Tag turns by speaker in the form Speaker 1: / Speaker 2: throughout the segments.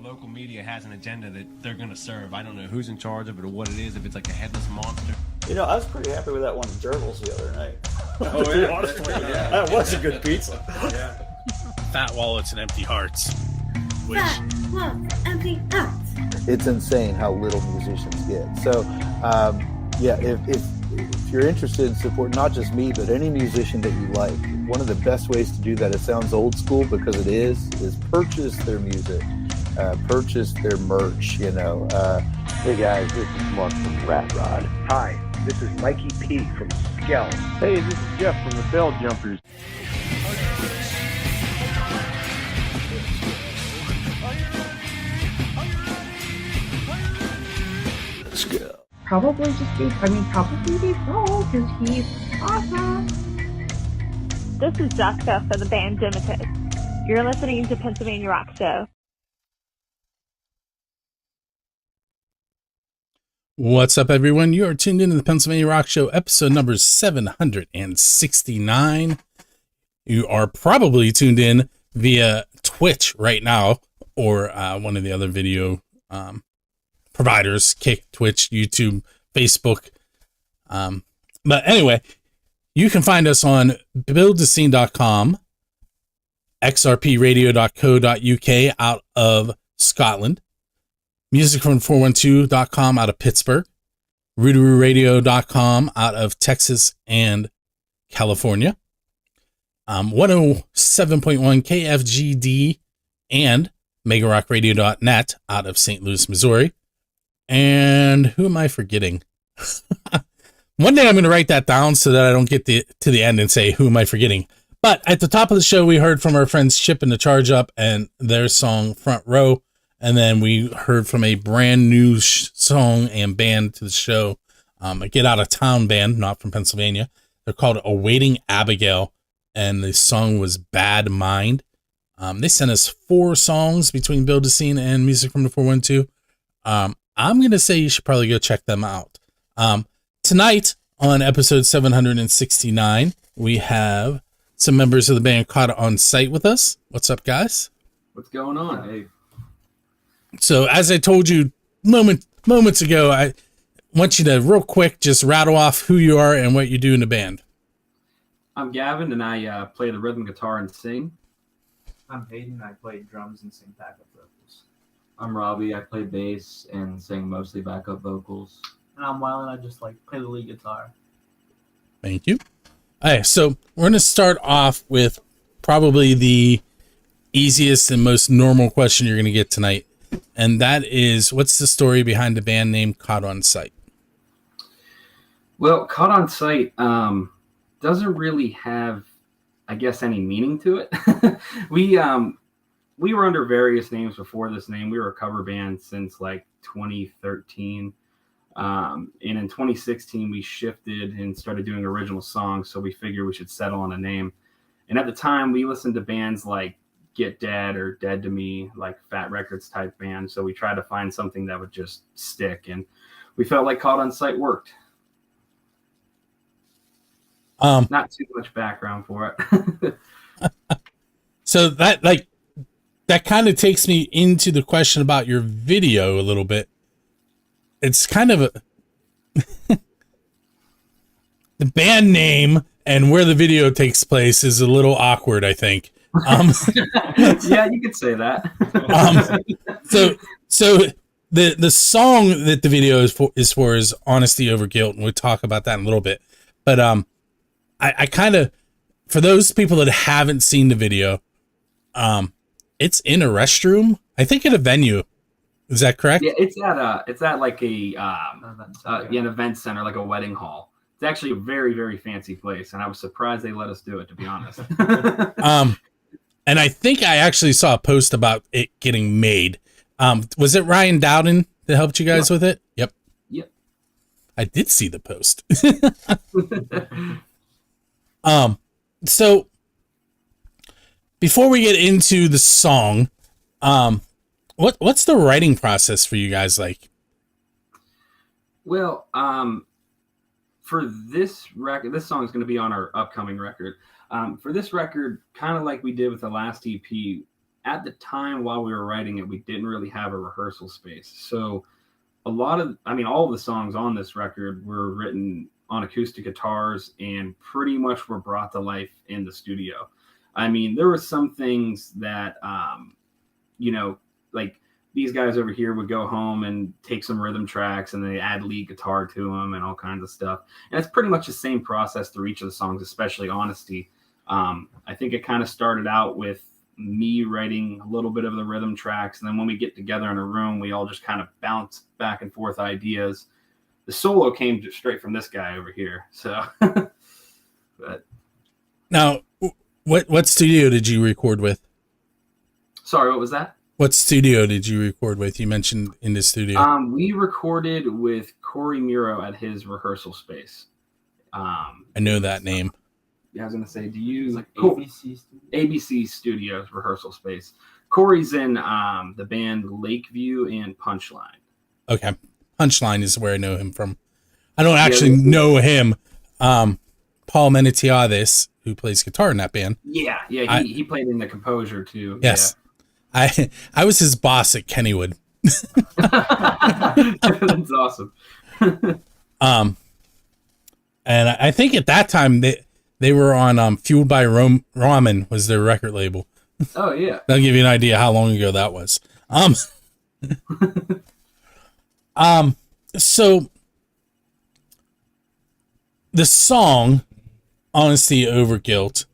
Speaker 1: local media has an agenda that they're going to serve. I don't know who's in charge of it or what it is, if it's like a headless monster.
Speaker 2: You know, I was pretty happy with that one Gerbils the other night.
Speaker 3: Oh, yeah. Honestly, yeah.
Speaker 2: That was a good pizza.
Speaker 3: Yeah. Fat wallets and empty hearts. Which...
Speaker 4: Fat wallets, empty hearts.
Speaker 5: It's insane how little musicians get. So, if you're interested in support, not just me, but any musician that you like, one of the best ways to do that, it sounds old school because it is purchase their music, purchase their merch, you know.
Speaker 6: Hey guys, this is Mark from Rat Rod.
Speaker 7: Hi, this is Mikey P from Skell.
Speaker 6: Hey, this is Jeff from the Bell Jumpers.
Speaker 4: Probably be Paul, because he's awesome.
Speaker 8: This is Jessica for the band Dimitus. You're listening to Pennsylvania Rock Show.
Speaker 3: What's up, everyone? You are tuned into the Pennsylvania Rock Show, episode number 769. You are probably tuned in via Twitch right now, or one of the other video providers, Kick, Twitch, YouTube, Facebook. But anyway, you can find us on buildthescene.com, xrpradio.co.uk out of Scotland, musicfrom412.com out of Pittsburgh, rootaroораdio.com out of Texas and California, 107.1 KFGD and megarockradio.net out of St. Louis, Missouri. And who am I forgetting? One day I'm going to write that down so that I don't get to the end and say, who am I forgetting? But at the top of the show, we heard from our friends Chip and the Charge Up and their song Front Row. And then we heard from a brand new song and band to the show, a Get Out of Town band, not from Pennsylvania. They're called Awaiting Abigail, and the song was Bad Mind. They sent us 4 songs between Build a Scene and Music from the 412. I'm going to say you should probably go check them out. Tonight on episode 769, we have some members of the band Caught on Site with us. What's up, guys?
Speaker 9: What's going on? Hey.
Speaker 3: So as I told you moments ago, I want you to real quick just rattle off who you are and what you do in the band.
Speaker 9: I'm Gavin, and I play the rhythm guitar and sing.
Speaker 10: I'm Hayden, I play drums and sing backup vocals.
Speaker 11: I'm Robbie, I play bass and sing mostly backup vocals.
Speaker 10: And I'm Wylan, I just play the lead guitar.
Speaker 3: Thank you. All right, so we're going to start off with probably the easiest and most normal question you're going to get tonight. And that is, what's the story behind the band name Caught on Site?
Speaker 9: Well, Caught on Site doesn't really have, I guess, any meaning to it. We were under various names before this name. We were a cover band since 2013. And in 2016, we shifted and started doing original songs. So we figured we should settle on a name. And at the time, we listened to bands like Get Dead or Dead to Me, like Fat Records type band. So we tried to find something that would just stick. And we felt like Caught on Site worked. Not too much background for it.
Speaker 3: So that kind of takes me into the question about your video a little bit. It's kind of the band name and where the video takes place is a little awkward, I think.
Speaker 9: Yeah, you could say that.
Speaker 3: So the song that the video is for is Honesty Over Guilt, and we'll talk about that in a little bit. But I kind of, for those people that haven't seen the video, it's in a restroom, I think at a venue. Is that correct?
Speaker 9: Yeah, it's at like an event center, like a wedding hall. It's actually a very, very fancy place, and I was surprised they let us do it, to be honest.
Speaker 3: And I think I actually saw a post about it getting made. Was it Ryan Dowden that helped you guys with it? Yep. I did see the post. So before we get into the song, what's the writing process for you guys like?
Speaker 9: Well, for this record, this song is going to be on our upcoming record. For this record, kind of like we did with the last EP, at the time while we were writing it, we didn't really have a rehearsal space. So all of the songs on this record were written on acoustic guitars and pretty much were brought to life in the studio. I mean, there were some things that, like these guys over here would go home and take some rhythm tracks and they add lead guitar to them and all kinds of stuff. And it's pretty much the same process through each of the songs, especially Honesty. I think it kind of started out with me writing a little bit of the rhythm tracks. And then when we get together in a room, we all just kind of bounce back and forth ideas. The solo came straight from this guy over here. So, but
Speaker 3: now, what studio did you record with?
Speaker 9: Sorry, what was that?
Speaker 3: What studio did you record with? You mentioned in the studio.
Speaker 9: We recorded with Corey Muro at his rehearsal space.
Speaker 3: I know that name.
Speaker 9: Yeah, I was gonna say, do you
Speaker 11: like ABC
Speaker 9: ABC Studios rehearsal space? Corey's in the band Lakeview and Punchline.
Speaker 3: Okay, Punchline is where I know him from. I don't actually know him. Paul Menetiades, who plays guitar in that band.
Speaker 9: Yeah, he played in the Composure too.
Speaker 3: Yes.
Speaker 9: Yeah.
Speaker 3: I was his boss at Kennywood.
Speaker 9: That's awesome.
Speaker 3: And I think at that time they were on Fueled by Ramen was their record label.
Speaker 9: Oh yeah.
Speaker 3: That'll give you an idea how long ago that was. So the song Honesty Over Guilt,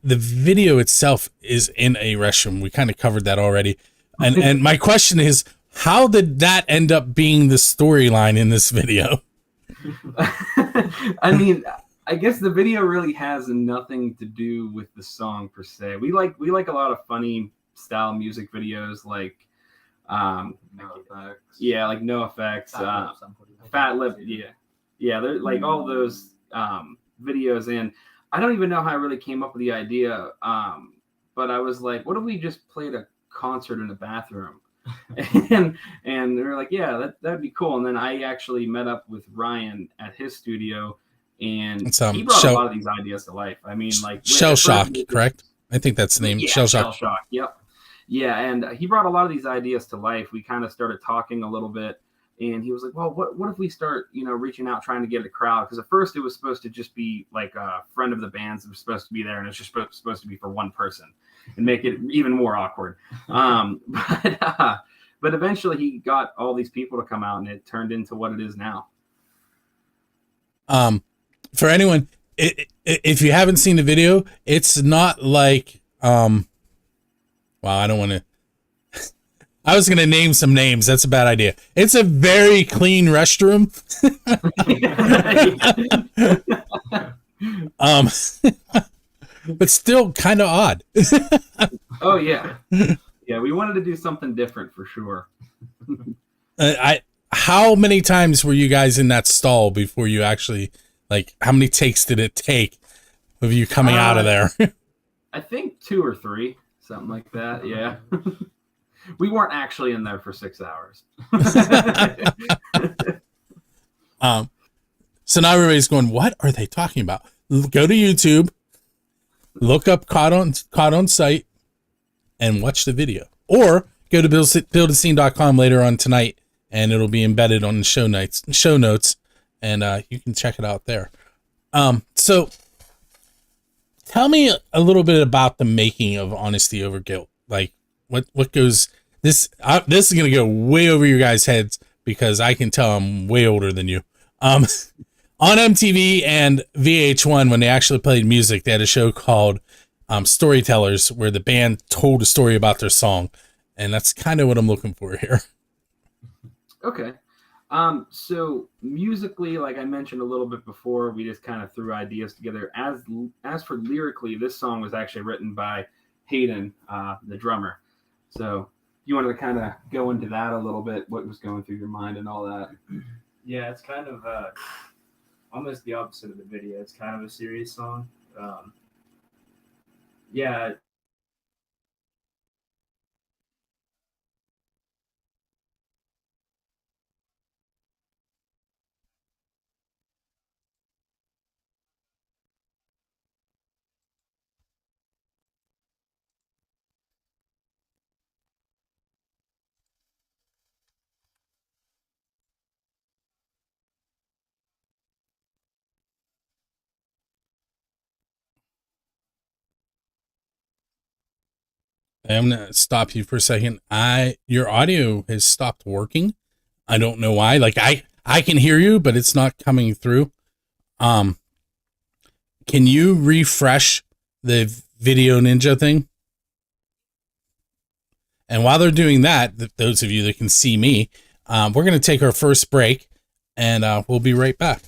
Speaker 3: the video itself is in a restroom. We kind of covered that already. And my question is, how did that end up being the storyline in this video?
Speaker 9: I mean, I guess the video really has nothing to do with the song per se. We like a lot of funny style music videos, like
Speaker 11: No Effects.
Speaker 9: Yeah, like No Effects, Fat Lip, yeah, they're like all those videos. And I don't even know how I really came up with the idea, but I was like, what if we just played a concert in a bathroom? and they were like, yeah, that'd be cool. And then I actually met up with Ryan at his studio, and he brought a lot of these ideas to life. I mean, like
Speaker 3: Shell Shock, correct? I think that's the name.
Speaker 9: Yeah,
Speaker 3: Shell Shock.
Speaker 9: Shell Shock. Yep. Yeah, and he brought a lot of these ideas to life. We kind of started talking a little bit, and he was like, well, what if we start, reaching out, trying to get a crowd? Because at first it was supposed to just be like a friend of the band's that was supposed to be there, and it's just supposed to be for one person and make it even more awkward. But eventually he got all these people to come out, and it turned into what it is now.
Speaker 3: For anyone, if you haven't seen the video, it's not like, wow, I don't want to, I was going to name some names. That's a bad idea. It's a very clean restroom. But still kind of odd.
Speaker 9: Oh yeah. Yeah, we wanted to do something different for sure.
Speaker 3: How many times were you guys in that stall before you actually, like, how many takes did it take of you coming out of there?
Speaker 9: I think 2 or 3, something like that. Yeah. We weren't actually in there for 6 hours.
Speaker 3: So now everybody's going, what are they talking about? Go to YouTube, look up Caught on Sight, and watch the video. Or go to buildascene.com later on tonight, and it'll be embedded on the show notes, and you can check it out there. So tell me a little bit about the making of Honesty Over Guilt. Like, what goes... This is going to go way over your guys' heads, because I can tell I'm way older than you. On MTV and VH1, when they actually played music, they had a show called Storytellers, where the band told a story about their song. And that's kind of what I'm looking for here.
Speaker 9: Okay. So musically, like I mentioned a little bit before, we just kind of threw ideas together. As for lyrically, this song was actually written by Hayden, the drummer. So you wanted to kind of go into that a little bit, what was going through your mind and all that.
Speaker 10: Yeah, it's kind of almost the opposite of the video. It's kind of a serious song. Yeah.
Speaker 3: I'm gonna stop you for a second. Your audio has stopped working. I don't know why. Like I can hear you, but it's not coming through. Can you refresh the Video Ninja thing? And while they're doing that, those of you that can see me, we're going to take our first break, and we'll be right back.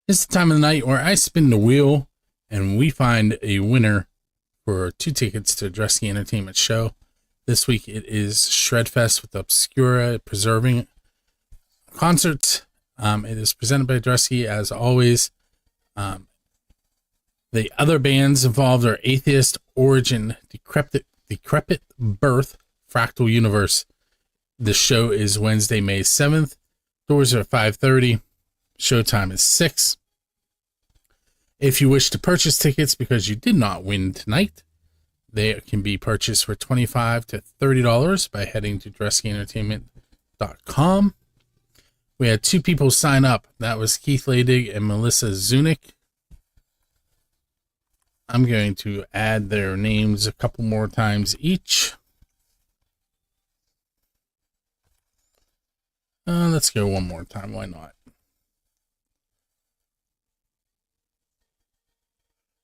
Speaker 3: It's the time of the night where I spin the wheel, and we find a winner for 2 tickets to Dresky Entertainment Show. This week it is Shredfest with Obscura Preserving Concert. It is presented by Dresky, as always. The other bands involved are Atheist, Origin, Decrepit Birth, Fractal Universe. The show is Wednesday, May 7th. Doors are at 5:30. Showtime is 6. If you wish to purchase tickets because you did not win tonight, they can be purchased for $25 to $30 by heading to dreskyentertainment.com. We had 2 people sign up. That was Keith Ladig and Melissa Zunick. I'm going to add their names a couple more times each. Let's go one more time. Why not?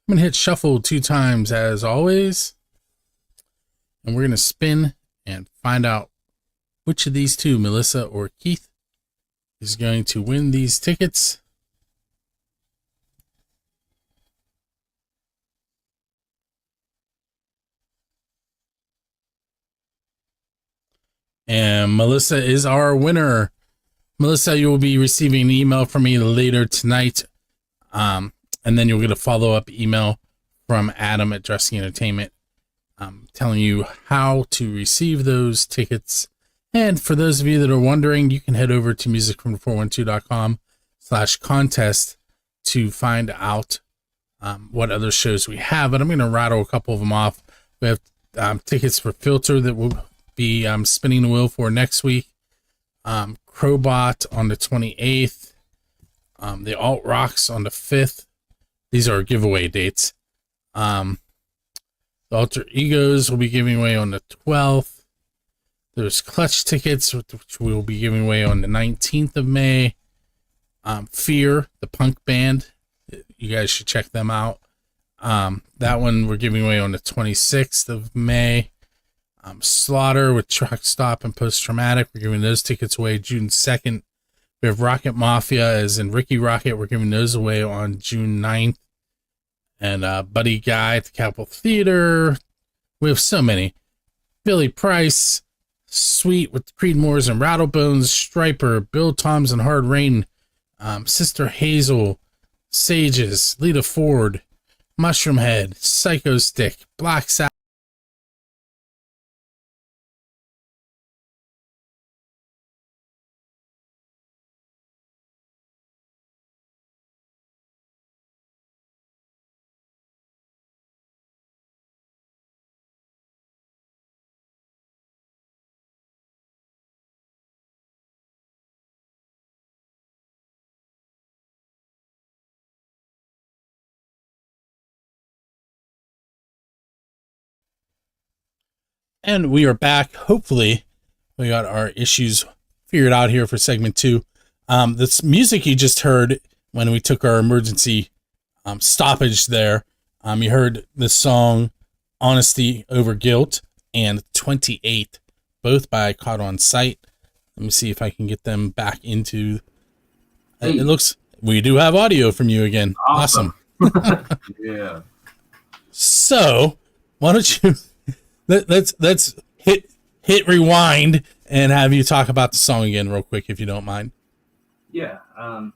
Speaker 3: I'm going to hit shuffle 2 times as always. And we're going to spin and find out which of these 2, Melissa or Keith, is going to win these tickets. And Melissa is our winner. Melissa, you will be receiving an email from me later tonight. And then you'll get a follow-up email from Adam at Dresky Entertainment telling you how to receive those tickets. And for those of you that are wondering, you can head over to musicfrom412.com/contest to find out what other shows we have. But I'm going to rattle a couple of them off. We have tickets for Filter that we'll be spinning the wheel for next week. Crowbot on the 28th. The Alt Rocks on the 5th. These are giveaway dates. The Alter Egos will be giving away on the 12th. There's Clutch tickets, which we will be giving away on the 19th of May. Fear, the punk band. You guys should check them out. That one we're giving away on the 26th of May. Slaughter with Truck Stop and Post Traumatic. We're giving those tickets away June 2nd. We have Rocket Mafia, as in Ricky Rocket. We're giving those away on June 9th. And Buddy Guy at the Capitol Theater. We have so many. Billy Price, Sweet with Creedmoors and Rattlebones, Striper, Bill Toms and Hard Rain, Sister Hazel, Sages, Lita Ford, Mushroomhead, Psycho Stick, Black Sabbath. And we are back. Hopefully, we got our issues figured out here for segment 2. This music you just heard when we took our emergency stoppage there, you heard the song Honesty Over Guilt and 28, both by Caught on Sight. Let me see if I can get them back into...
Speaker 9: Hey.
Speaker 3: It looks... We do have audio from you again. Awesome.
Speaker 11: Yeah.
Speaker 3: So, why don't you... Let's hit rewind and have you talk about the song again real quick, if you don't mind.
Speaker 10: Yeah. To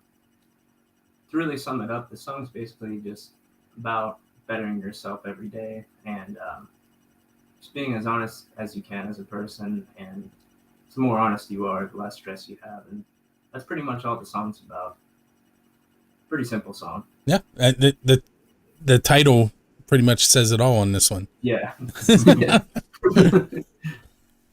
Speaker 10: really sum it up, the song's basically just about bettering yourself every day and just being as honest as you can as a person. And the more honest you are, the less stress you have. And that's pretty much all the song's about. Pretty simple song.
Speaker 3: Yeah. The title pretty much says it all on this one.
Speaker 10: Yeah.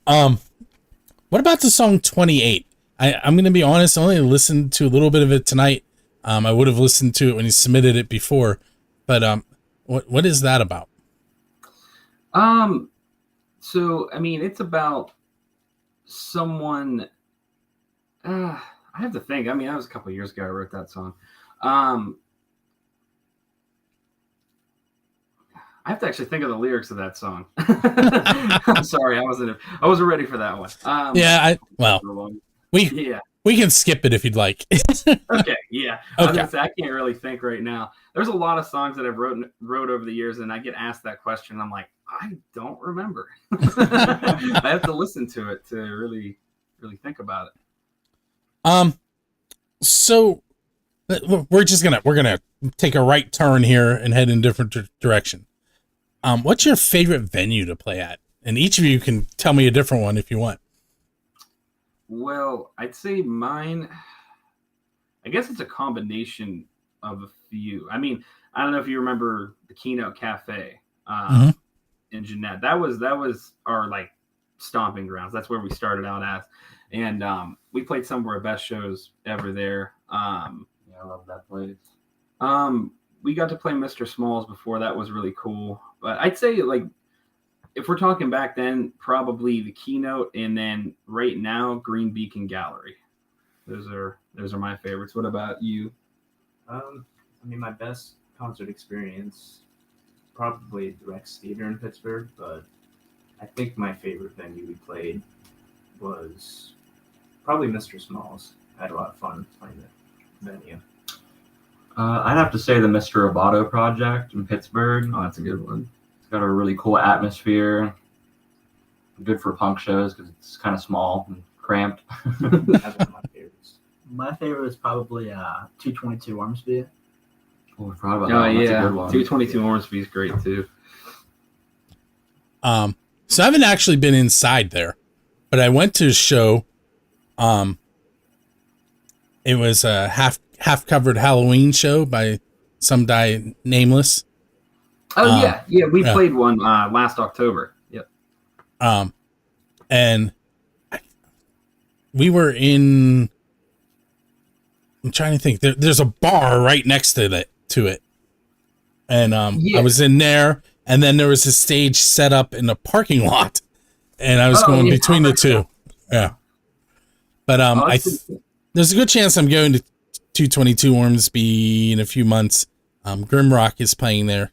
Speaker 3: What about the song 28? I'm going to be honest. I only listened to a little bit of it tonight. I would have listened to it when you submitted it before, but what is that about?
Speaker 9: So I mean, it's about someone. I have to think. I mean, that was a couple of years ago I wrote that song. I have to actually think of the lyrics of that song. I'm sorry, I wasn't ready for that one.
Speaker 3: We can skip it if you'd like.
Speaker 9: Okay, yeah. I was
Speaker 3: Okay.
Speaker 9: gonna say, I can't really think right now. There's a lot of songs that I've wrote over the years, and I get asked that question. I'm like, I don't remember. I have to listen to it to really, really think about it.
Speaker 3: So we're gonna take a right turn here and head in a different direction. What's your favorite venue to play at? And each of you can tell me a different one if you want.
Speaker 9: Well, I'd say mine, I guess it's a combination of a few. I mean, I don't know if you remember the Keynote Cafe in Jeanette. That was our like stomping grounds. That's where we started out at. And we played some of our best shows ever there.
Speaker 11: I love that place.
Speaker 9: We got to play Mr. Smalls before. That was really cool. But I'd say, like, if we're talking back then, probably the Keynote, and then right now, Green Beacon Gallery. Those are my favorites. What about you?
Speaker 10: I mean, my best concert experience, probably the Rex Theater in Pittsburgh, but I think my favorite venue we played was probably Mr. Smalls. I had a lot of fun playing the venue.
Speaker 11: I'd have to say the Mr. Roboto project in Pittsburgh.
Speaker 9: Oh, that's a good one.
Speaker 11: It's got a really cool atmosphere. Good for punk shows because it's kind of small and cramped.
Speaker 10: That's one of my favorites.
Speaker 12: My favorite is probably 222 Ormsby.
Speaker 11: Oh, I forgot about
Speaker 9: Oh,
Speaker 11: that one. That's
Speaker 9: yeah.
Speaker 11: a good one.
Speaker 9: 222 Ormsby is great, too.
Speaker 3: So I haven't actually been inside there, but I went to a show. It was a half covered Halloween show by some guy nameless.
Speaker 9: Oh, yeah. We played one last October. Yep.
Speaker 3: And we were in. I'm trying to think. There's a bar right next to it, and I was in there, and then there was a stage set up in the parking lot, and I was going between the two. Yeah, but there's a good chance I'm going to 222 Ormsby in a few months. Grimrock is playing there,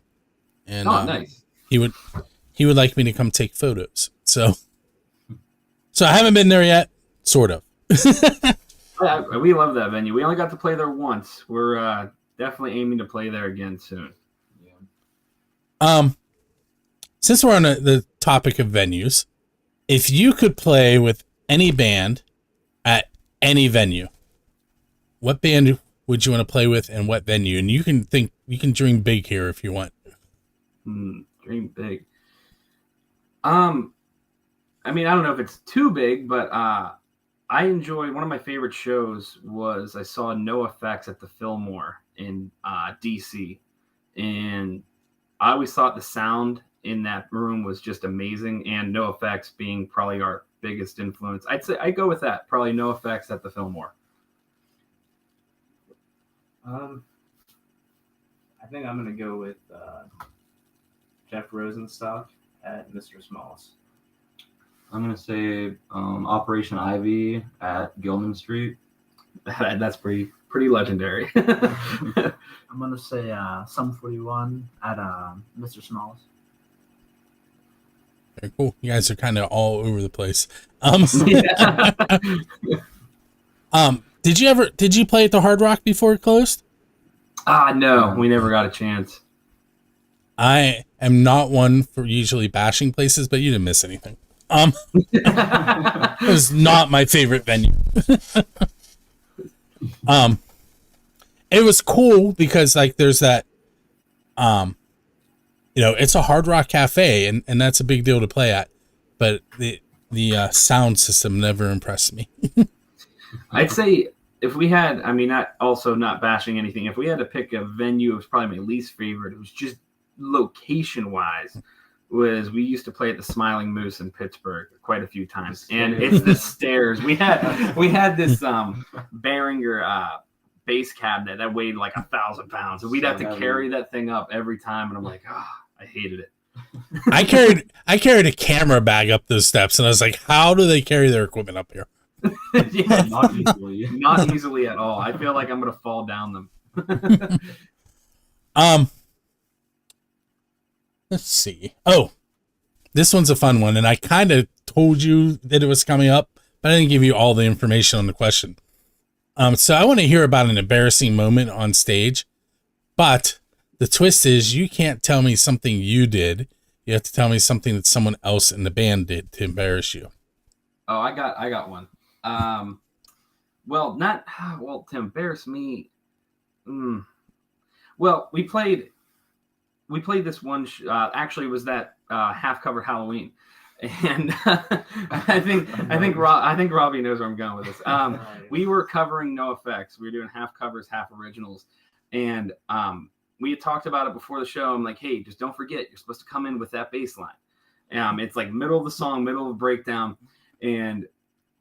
Speaker 3: and
Speaker 9: nice.
Speaker 3: He would like me to come take photos. So I haven't been there yet. Sort of.
Speaker 9: We love that venue. We only got to play there once. We're definitely aiming to play there again soon.
Speaker 3: Yeah. Since we're on the topic of venues, if you could play with any band at any venue, what band would you want to play with and what venue? And you can dream big here if you want.
Speaker 9: Dream big. I mean, I don't know if it's too big, but I enjoy, one of my favorite shows was I saw NoFX at the Fillmore in DC, and I always thought the sound in that room was just amazing, and NoFX being probably our biggest influence. I'd say I go with that, probably NoFX at the Fillmore.
Speaker 10: I think I'm gonna go with Jeff Rosenstock at Mr. Smalls.
Speaker 11: I'm going to say Operation Ivy at Gilman Street.
Speaker 9: That's pretty legendary.
Speaker 12: I'm going to say Sum 41 at Mr. Smalls.
Speaker 3: Very cool. You guys are kind of all over the place. Did you play at the Hard Rock before it closed?
Speaker 9: No, we never got a chance.
Speaker 3: I am not one for usually bashing places, but you didn't miss anything. It was not my favorite venue. It was cool because like there's that, it's a Hard Rock cafe and that's a big deal to play at, but the sound system never impressed me.
Speaker 9: I'd say if we had, I mean, not bashing anything. If we had to pick a venue, it was probably my least favorite. It was just location wise. was we used to play at the Smiling Moose in Pittsburgh quite a few times, and it's the stairs. We had this Behringer bass cabinet that weighed like 1,000 pounds, and we'd have to carry that thing up every time, and I'm like, I hated it.
Speaker 3: I carried a camera bag up those steps, and I was like, how do they carry their equipment up here?
Speaker 9: Yeah, not easily. Not easily at all. I feel like I'm gonna fall down them.
Speaker 3: Let's see. Oh, this one's a fun one, and I kind of told you that it was coming up, but I didn't give you all the information on the question. So I want to hear about an embarrassing moment on stage, but the twist is you can't tell me something you did. You have to tell me something that someone else in the band did to embarrass you.
Speaker 9: Oh, I got one. To embarrass me. Well, we played this one. Actually, it was that half cover Halloween, and I think Robbie knows where I'm going with this. We were covering NoFX. We were doing half covers, half originals, and we had talked about it before the show. I'm like, hey, just don't forget, you're supposed to come in with that bass line. It's like middle of the song, middle of the breakdown, and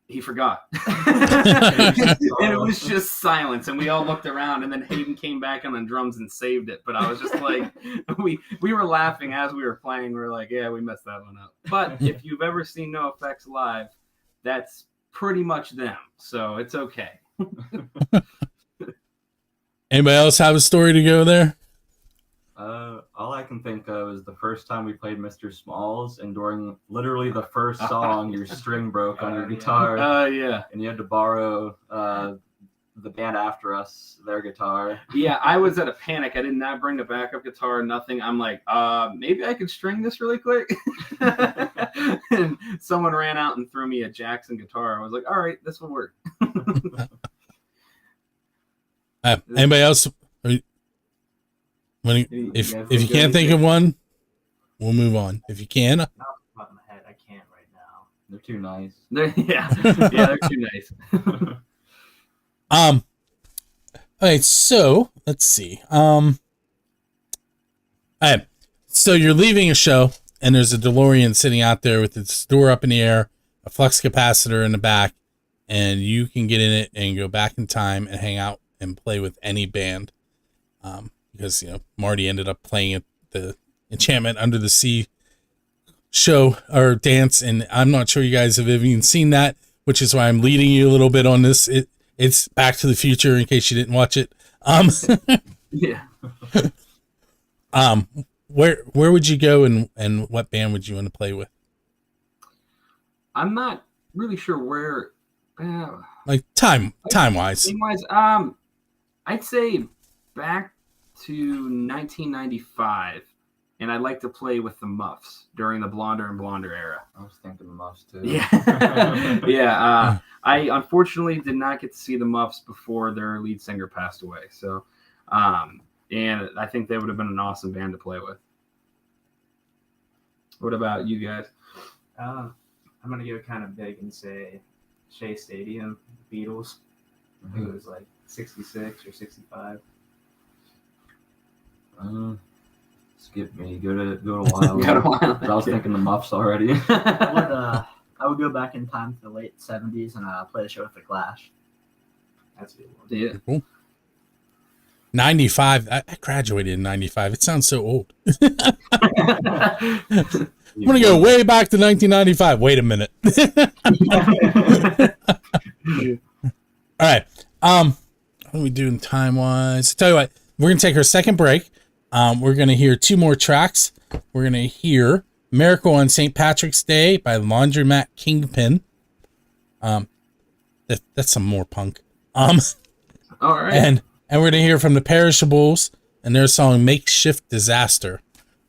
Speaker 9: he forgot. And it was just silence, and we all looked around, and then Hayden came back on the drums and saved it. But I was just like, we were laughing as we were playing. We were like, yeah, we messed that one up. But if you've ever seen NoFX live, that's pretty much them. So it's okay.
Speaker 3: Anybody else have a story to go there?
Speaker 11: All I can think of is the first time we played Mr. Smalls, and during literally the first song, your string broke on your guitar.
Speaker 9: Yeah.
Speaker 11: And you had to borrow the band after us, their guitar.
Speaker 9: Yeah, I was at a panic. I did not bring the backup guitar, nothing. I'm like, maybe I could string this really quick. And someone ran out and threw me a Jackson guitar. I was like, all right, this will work.
Speaker 3: Anybody else? If you can't think of one, we'll move on. If you can,
Speaker 10: Off the top of my head, I can't right now.
Speaker 11: They're too nice.
Speaker 9: They're too nice.
Speaker 3: All right, so let's see. All right, so you're leaving a show, and there's a DeLorean sitting out there with its door up in the air, a flux capacitor in the back, and you can get in it and go back in time and hang out and play with any band. Because, Marty ended up playing at the Enchantment Under the Sea show or dance, and I'm not sure you guys have even seen that, which is why I'm leading you a little bit on this. It's Back to the Future, in case you didn't watch it.
Speaker 9: Yeah.
Speaker 3: Where would you go, and what band would you want to play with?
Speaker 9: I'm not really sure where.
Speaker 3: Like time wise.
Speaker 9: I'd say back to 1995, and I'd like to play with the Muffs during the Blonder and Blonder era.
Speaker 11: I was thinking the Muffs too.
Speaker 9: Yeah. Yeah. I unfortunately did not get to see the Muffs before their lead singer passed away. So, and I think they would have been an awesome band to play with. What about you guys?
Speaker 10: I'm going to go kind of big and say Shea Stadium, Beatles. I think it was like 66 or 65.
Speaker 11: Skip me. Go to Wild. I was thinking the Muffs already.
Speaker 12: I would go back in time to the late 70s and play the show with the Clash.
Speaker 10: That's a good one.
Speaker 9: Yeah.
Speaker 3: Cool. 95. I graduated in 95. It sounds so old. I'm going to go way back to 1995. Wait a minute. All right. What are we doing time-wise? Tell you what, we're going to take our second break. We're going to hear two more tracks. We're going to hear Miracle on St. Patrick's Day by Laundromat Kingpin. That's some more punk.
Speaker 9: All right.
Speaker 3: And we're going to hear from the Perishables and their song Makeshift Disaster.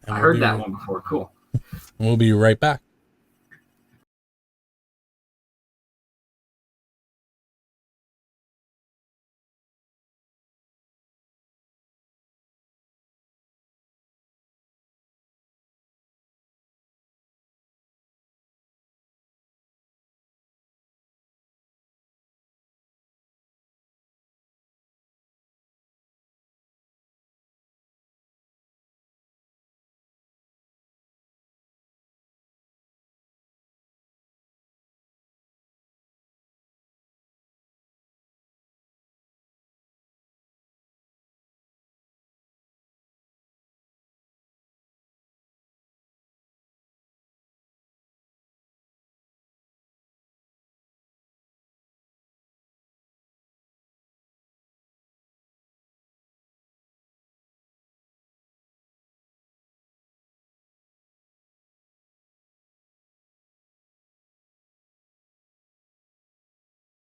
Speaker 3: And
Speaker 9: I heard that one before. Cool.
Speaker 3: We'll be right back.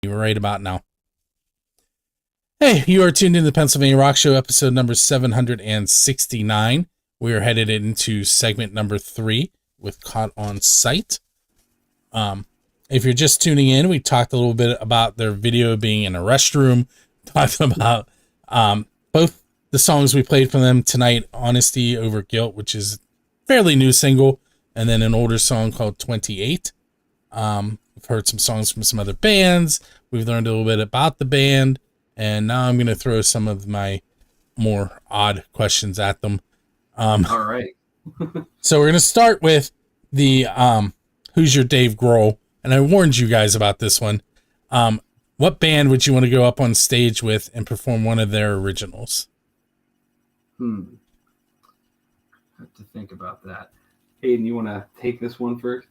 Speaker 3: right about now. Hey, you are tuned in to the Pennsylvania Rock Show, episode number 769. We are headed into segment number 3 with Caught on Sight. If you're just tuning in, we talked a little bit about their video being in a restroom. Talked about both the songs we played from them tonight, Honesty Over Guilt, which is a fairly new single, and then an older song called 28. We've heard some songs from some other bands. We've learned a little bit about the band, and now I'm going to throw some of my more odd questions at them.
Speaker 9: All right.
Speaker 3: So we're going to start with the Who's Your Dave Grohl? And I warned you guys about this one. What band would you want to go up on stage with and perform one of their originals?
Speaker 9: I have to think about that. Hayden, you want to take this one first?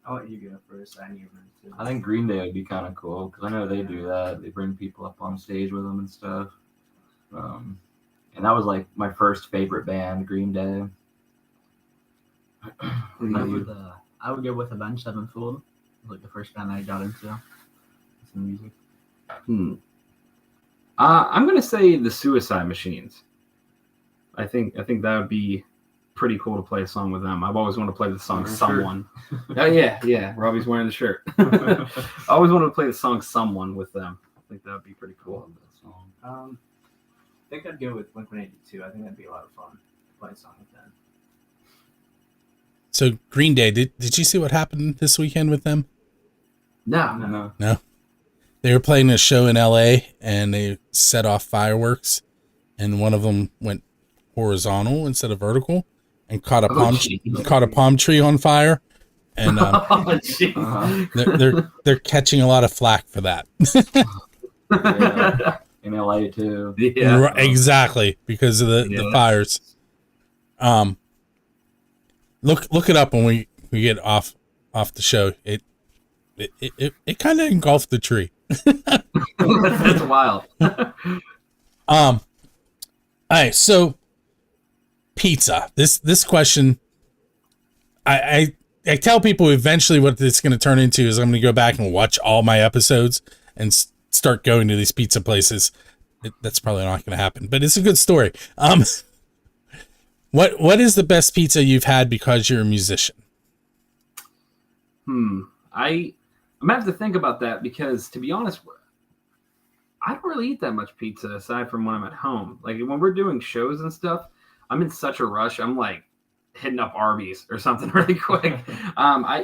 Speaker 10: I'll let you go first. I need one too.
Speaker 11: I think Green Day would be kind of cool because I know they do that. They bring people up on stage with them and stuff. And that was like my first favorite band, Green Day.
Speaker 12: I would go with Avenged Sevenfold. It was like the first band I got into. Some music.
Speaker 9: I'm gonna say the Suicide Machines. I think that would be pretty cool to play a song with them. I've always wanted to play the song Someone. Oh yeah. Robbie's wearing the shirt. I always wanted to play the song Someone with them. I think that would be pretty cool.
Speaker 10: I think I'd go with Blink-182. I think that'd be a lot of fun to play a song with them.
Speaker 3: So Green Day, did you see what happened this weekend with them?
Speaker 9: No.
Speaker 3: They were playing a show in LA and they set off fireworks, and one of them went horizontal instead of vertical and caught a palm tree on fire. And they're catching a lot of flack for that.
Speaker 11: Yeah. In LA too.
Speaker 9: Yeah.
Speaker 3: Exactly, because of the fires. Look it up when we get off the show. It kind of engulfed the tree.
Speaker 9: That's wild.
Speaker 3: All right, so pizza. This question, I tell people eventually what it's going to turn into is I'm going to go back and watch all my episodes and start going to these pizza places. That's probably not going to happen, but it's a good story. What is the best pizza you've had because you're a musician?
Speaker 9: I'm gonna have to think about that because, to be honest, I don't really eat that much pizza aside from when I'm at home. Like when we're doing shows and stuff, I'm in such a rush. I'm like hitting up Arby's or something really quick.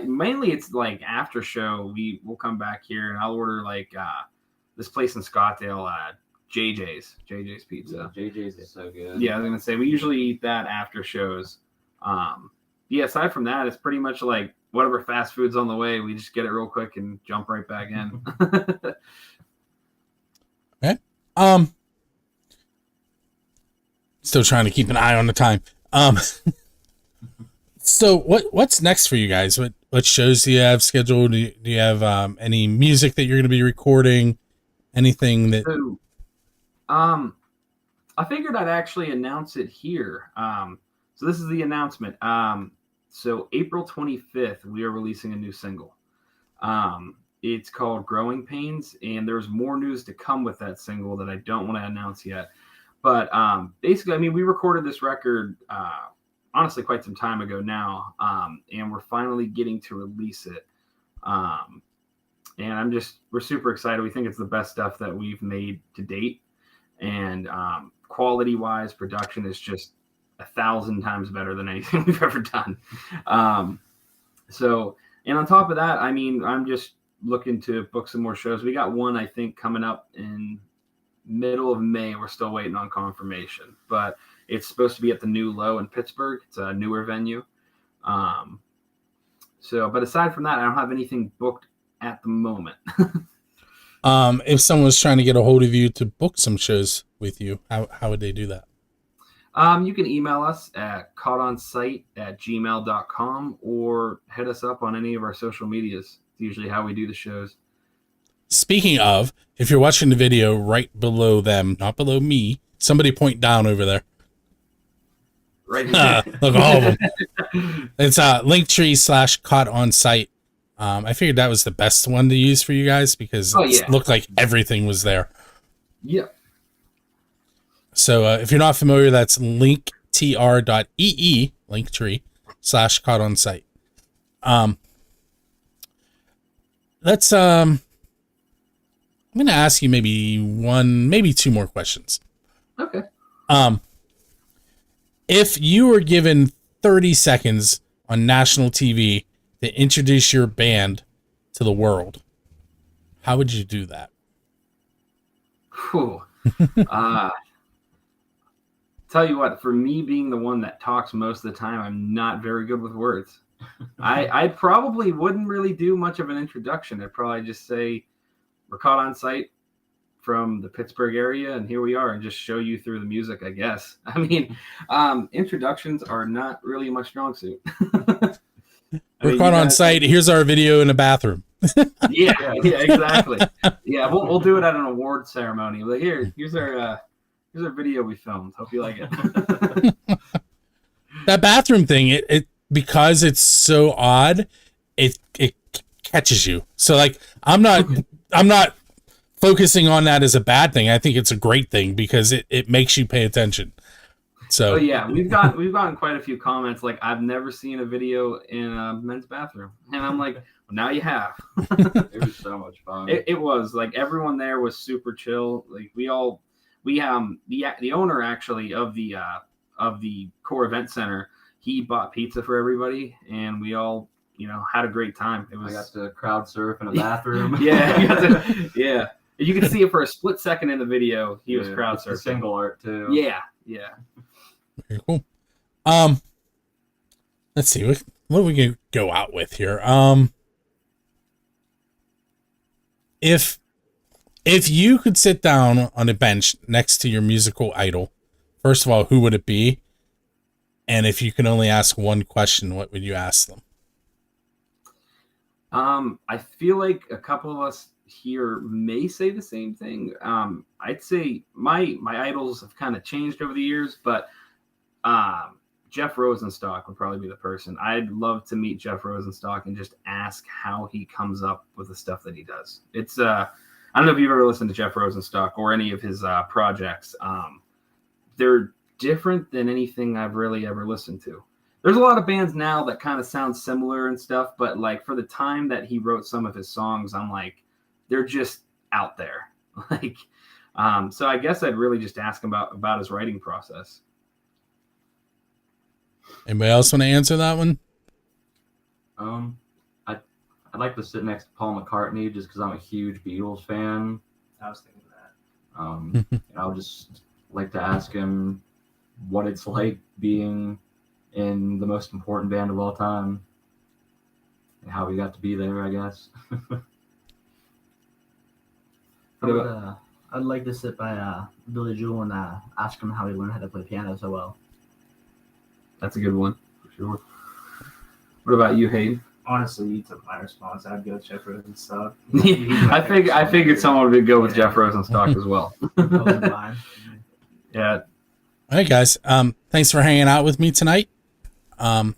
Speaker 9: Mainly it's like after show, we'll come back here and I'll order like this place in Scottsdale, JJ's Pizza.
Speaker 11: Yeah, JJ's is so good.
Speaker 9: Yeah, I was gonna say we usually eat that after shows. Aside from that, it's pretty much like whatever fast food's on the way, we just get it real quick and jump right back in.
Speaker 3: Okay. Still trying to keep an eye on the time. So what's next for you guys? What shows do you have scheduled? Do you have any music that you're going to be recording? Anything that?
Speaker 9: So, I figured I'd actually announce it here. So this is the announcement. So April 25th, we are releasing a new single. It's called Growing Pains, and there's more news to come with that single that I don't want to announce yet. But basically, I mean, we recorded this record, honestly, quite some time ago now, and we're finally getting to release it. And we're super excited. We think it's the best stuff that we've made to date. And quality-wise, production is just 1,000 times better than anything we've ever done. And on top of that, I mean, I'm just looking to book some more shows. We got one, I think, coming up in middle of May. We're still waiting on confirmation, but it's supposed to be at the New Low in Pittsburgh. It's a newer venue. But aside from that, I don't have anything booked at the moment.
Speaker 3: If someone was trying to get a hold of you to book some shows with you, how would they do that?
Speaker 9: You can email us at caughtonsite@gmail.com or hit us up on any of our social medias. It's usually how we do the shows.
Speaker 3: Speaking of, if you're watching the video right below them, not below me, somebody point down over there.
Speaker 9: Right here.
Speaker 3: Look, all of them. It's Linktree /CaughtOnSite. I figured that was the best one to use for you guys because it looked like everything was there.
Speaker 9: Yeah.
Speaker 3: So if you're not familiar, that's linktr.ee, linktree/caught on site. Let's I'm going to ask you maybe two more questions.
Speaker 9: Okay.
Speaker 3: If you were given 30 seconds on national TV to introduce your band to the world, how would you do that?
Speaker 9: Whew. Tell you what, for me being the one that talks most of the time, I'm not very good with words. I probably wouldn't really do much of an introduction. I'd probably just say we're caught on site from the Pittsburgh area, and here we are, and just show you through the music, I guess. I mean, introductions are not really my strong suit.
Speaker 3: We're caught on site. Here's our video in a bathroom.
Speaker 9: yeah, exactly. Yeah, we'll do it at an award ceremony. Like, here's our video we filmed. Hope you like it.
Speaker 3: That bathroom thing, it because it's so odd, it catches you. So like, I'm not focusing on that as a bad thing. I think it's a great thing because it makes you pay attention. So
Speaker 9: yeah, we've gotten quite a few comments like, I've never seen a video in a men's bathroom, and I'm like, well, now you have.
Speaker 11: It was so much fun.
Speaker 9: It was like, everyone there was super chill. Like the owner actually of the core event center, he bought pizza for everybody, and we all had a great time.
Speaker 11: I got to crowd surf in a bathroom.
Speaker 9: Yeah. You can see it for a split second in the video. He was crowd surfing.
Speaker 11: Single art too.
Speaker 9: Yeah.
Speaker 3: Very cool. Let's see. What are we going to go out with here? If you could sit down on a bench next to your musical idol, first of all, who would it be? And if you could only ask one question, what would you ask them?
Speaker 9: I feel like a couple of us here may say the same thing. I'd say my idols have kind of changed over the years, but Jeff Rosenstock would probably be the person. I'd love to meet Jeff Rosenstock and just ask how he comes up with the stuff that he does. It's I don't know if you've ever listened to Jeff Rosenstock or any of his projects. They're different than anything I've really ever listened to. There's a lot of bands now that kind of sound similar and stuff, but like for the time that he wrote some of his songs, I'm like, they're just out there. Like, so I guess I'd really just ask him about his writing process.
Speaker 3: Anybody else want to answer that one?
Speaker 11: I'd like to sit next to Paul McCartney just because I'm a huge Beatles fan.
Speaker 10: I was thinking that.
Speaker 11: And I would just like to ask him what it's like being in the most important band of all time and how we got to be there, I guess.
Speaker 12: I'd like to sit by Billy Joel and ask him how he learned how to play piano so well.
Speaker 9: That's a good one, for sure. What about you, Hayden?
Speaker 10: Honestly, you took my response. I'd go Jeff Rosenstock.
Speaker 9: I figured someone would go with Jeff Rosenstock as well. Yeah.
Speaker 3: All right, guys. Thanks for hanging out with me tonight.
Speaker 9: Thank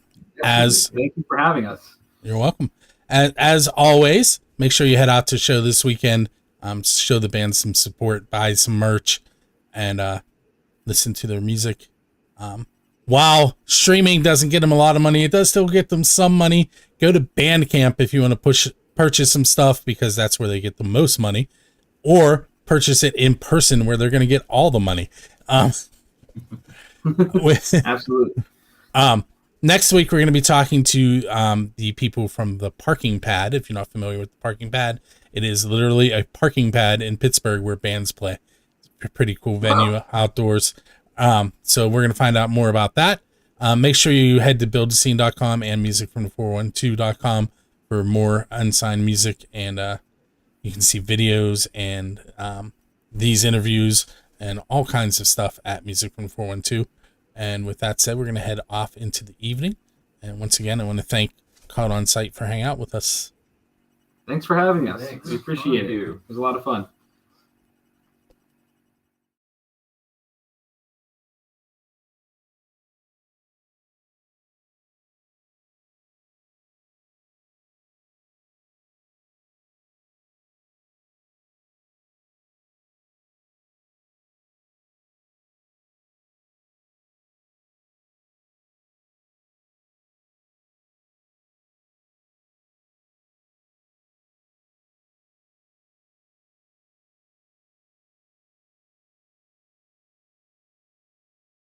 Speaker 9: you for having us.
Speaker 3: You're welcome. As always, make sure you head out to show this weekend. Show the band some support, buy some merch, and listen to their music. While streaming doesn't get them a lot of money, it does still get them some money. Go to Bandcamp if you want to purchase some stuff, because that's where they get the most money, or purchase it in person where they're going to get all the money.
Speaker 9: Absolutely.
Speaker 3: Next week, we're going to be talking to the people from the Parking Pad. If you're not familiar with the Parking Pad, it is literally a parking pad in Pittsburgh where bands play. It's a pretty cool venue outdoors. So we're going to find out more about that. Make sure you head to buildascene.com and musicfrom412.com for more unsigned music. And you can see videos and these interviews and all kinds of stuff at Music from 412. And with that said, we're going to head off into the evening. And once again, I want to thank Caught on Site for hanging out with us.
Speaker 9: Thanks for having us.
Speaker 11: Thanks.
Speaker 9: We appreciate it. It was a lot of fun.